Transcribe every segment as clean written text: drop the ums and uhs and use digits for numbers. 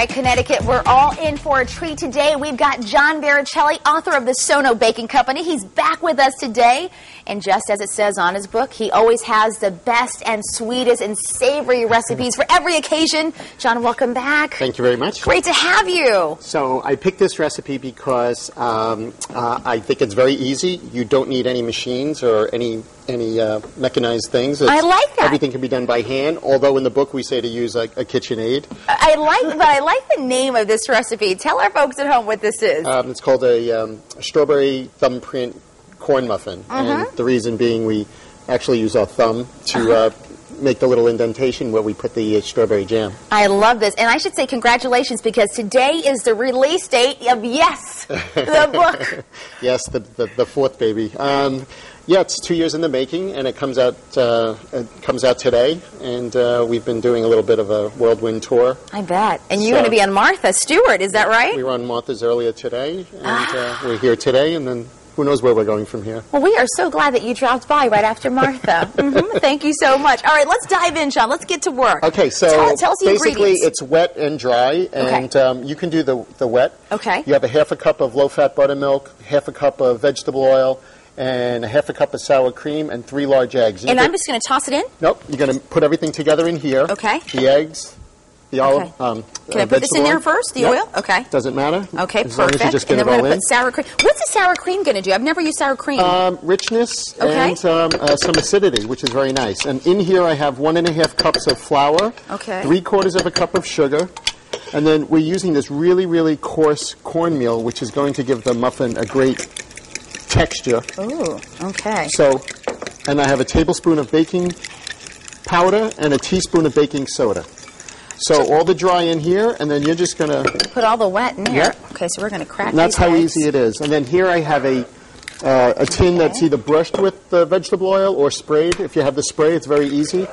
right, Connecticut, we're all in for a treat today. We've got John Barricelli, author of the Sono Baking Company. He's back with us today. And just as it says on his book, he always has the best and sweetest and savory recipes for every occasion. John, welcome back. Thank you very much. Great to have you. So I picked this recipe because I think it's very easy. You don't need any machines or any mechanized things. I like that. Everything can be done by hand, although in the book we say to use a KitchenAid. I like the name of this recipe. Tell our folks at home what this is. It's called a strawberry thumbprint corn muffin. And the reason being we actually use our thumb to make the little indentation where we put the strawberry jam. I love this. And I should say congratulations because today is the release date of Yes, the book. Yes, the fourth baby. Yeah, it's 2 years in the making, and it comes out today. And we've been doing a little bit of a whirlwind tour. I bet. And you're going to be on Martha Stewart, is that right? We were on Martha's earlier today, and we're here today, and then who knows where we're going from here. Well, we are so glad that you dropped by right after Martha. Thank you so much. All right, let's dive in, John. Let's get to work. Okay, so tell us the basically ingredients. It's wet and dry, and you can do the wet. Okay. You have a half a cup of low-fat buttermilk, half a cup of vegetable oil, and a half a cup of sour cream, and 3 large eggs. And I'm just going to toss it in? Nope. You're going to put everything together in here. Okay. The eggs, the olive. Can I put this in there first, the oil? Okay. Doesn't matter. Okay, as long as you just get and then it we're all going to in. put sour cream. What's the sour cream going to do? I've never used sour cream. Richness and some acidity, which is very nice. And in here I have 1.5 cups of flour, 3/4 of a cup of sugar, and then we're using this really, really coarse cornmeal, which is going to give the muffin a great texture. Ooh, okay. So, and I have a tablespoon of baking powder and a teaspoon of baking soda. So all the dry in here, and then you're just going to put all the wet in there. Yep. Okay, so we're going to crack. And that's these how eggs. easy it is. And then here I have a tin that's either brushed with vegetable oil or sprayed. If you have the spray, it's very easy.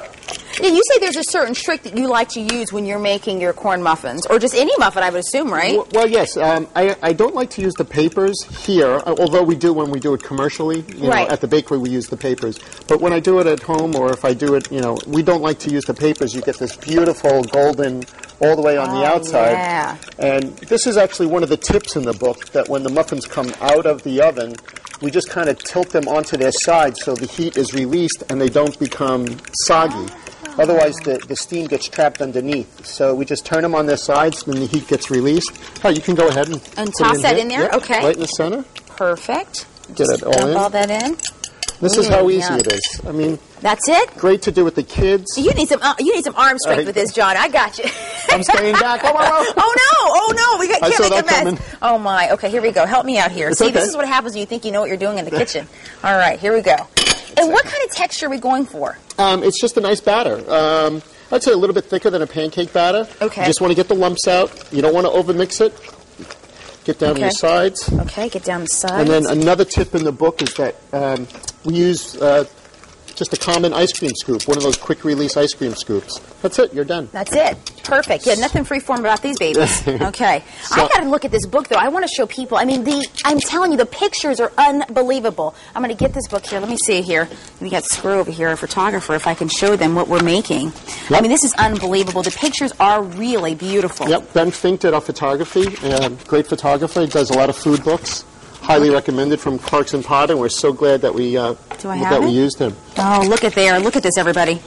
Now, you say there's a certain trick that you like to use when you're making your corn muffins, or just any muffin, I would assume, right? Well, yes. I don't like to use the papers here, although we do when we do it commercially. You know, at the bakery, we use the papers. But when I do it at home, or if I do it, we don't like to use the papers. You get this beautiful golden all the way on the outside. Yeah. And this is actually one of the tips in the book, that when the muffins come out of the oven, we just kind of tilt them onto their side so the heat is released and they don't become soggy. Otherwise, the steam gets trapped underneath. So we just turn them on their sides, then the heat gets released. Oh, you can go ahead and toss that in there? Yep, okay. right in the center. Perfect. Get it all in. Dump all that in. This is how easy it is. I mean, that's it. Great to do with the kids. You need some arm strength with this, John. I got you. I'm staying back. Oh, oh no! We can't make a mess. Coming. Oh my. Okay, here we go. Help me out here. It's See, okay. this is what happens when you think you know what you're doing in the kitchen. All right, here we go. And what kind of texture are we going for? It's just a nice batter. I'd say a little bit thicker than a pancake batter. Okay. You just want to get the lumps out. You don't want to overmix it. Get down your sides. Okay, get down the sides. And then another tip in the book is that we use just a common ice cream scoop, one of those quick-release ice cream scoops. That's it. You're done. That's it. Perfect. Yeah, nothing freeform about these babies. Okay. I got to look at this book, though. I want to show people. I mean, I'm telling you, the pictures are unbelievable. I'm going to get this book here. Let me see here. We got Screw over here, a photographer, if I can show them what we're making. Yep. I mean, this is unbelievable. The pictures are really beautiful. Yep. Ben Fink did our photography. Great photographer. He does a lot of food books. Highly recommended from Clark's and Potter. We're so glad that we used him. Oh, look at there. Look at this, everybody.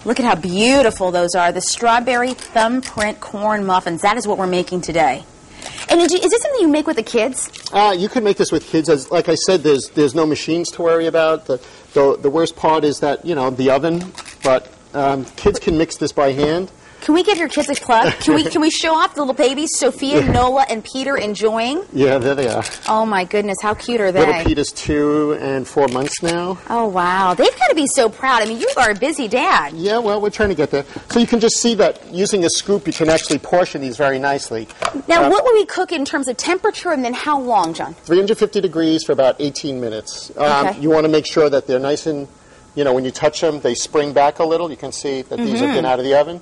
Look at how beautiful those are. The strawberry thumbprint corn muffins. That is what we're making today. And is this something you make with the kids? You could make this with kids. Like I said, there's no machines to worry about. The worst part is that, the oven. But kids can mix this by hand. Can we give your kids a club? Can we show off the little babies, Sophia, Nola, and Peter enjoying? Yeah, there they are. Oh my goodness, how cute are they? Little Peter's 2 and 4 months now. Oh wow, they've got to be so proud. I mean, you are a busy dad. Yeah, well, we're trying to get there. So you can just see that using a scoop, you can actually portion these very nicely. Now, what will we cook in terms of temperature, and then how long, John? 350 degrees for about 18 minutes. You want to make sure that they're nice and, when you touch them, they spring back a little. You can see that these have been out of the oven.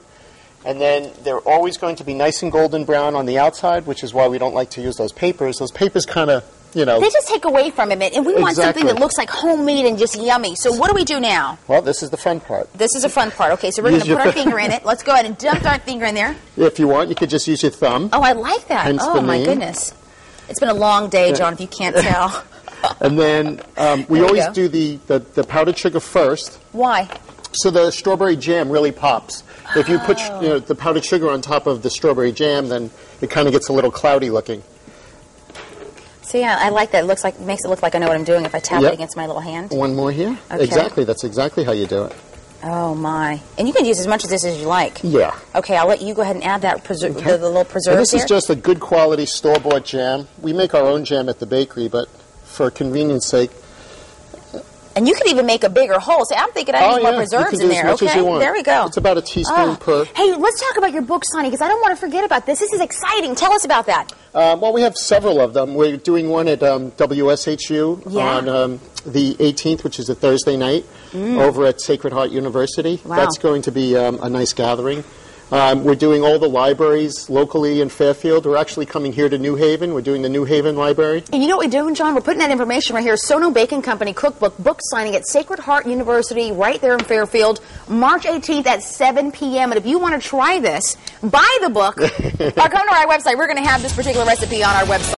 And then they're always going to be nice and golden brown on the outside, which is why we don't like to use those papers. Those papers kind of you know. They just take away from it, and we want something that looks like homemade and just yummy. So what do we do now? Well, this is the fun part. This is the fun part. Okay, so we're going to put our finger in it. Let's go ahead and dump our finger in there. If you want, you could just use your thumb. Oh, I like that. Hence oh, the my name. goodness. It's been a long day, John, if you can't tell. And then we always do the powdered sugar first. Why? So the strawberry jam really pops. If you put the powdered sugar on top of the strawberry jam, then it kind of gets a little cloudy looking. So yeah, I like that. It makes it look like I know what I'm doing if I tap it against my little hand. One more here. Okay. Exactly. That's exactly how you do it. Oh my! And you can use as much of this as you like. Yeah. Okay, I'll let you go ahead and add that the little preserves And this here. is just a good quality store-bought jam. We make our own jam at the bakery, but for convenience sake. And you could even make a bigger hole. See, I'm thinking I need more preserves in there. As much as you want. There we go. It's about a teaspoon per. Hey, let's talk about your book signing because I don't want to forget about this. This is exciting. Tell us about that. Well, we have several of them. We're doing one at WSHU on the 18th, which is a Thursday night, over at Sacred Heart University. Wow. That's going to be a nice gathering. We're doing all the libraries locally in Fairfield. We're actually coming here to New Haven. We're doing the New Haven Library. And you know what we're doing, John? We're putting that information right here. Sono Baking Company Cookbook, book signing at Sacred Heart University right there in Fairfield, March 18th at 7 p.m. And if you want to try this, buy the book or come to our website. We're going to have this particular recipe on our website.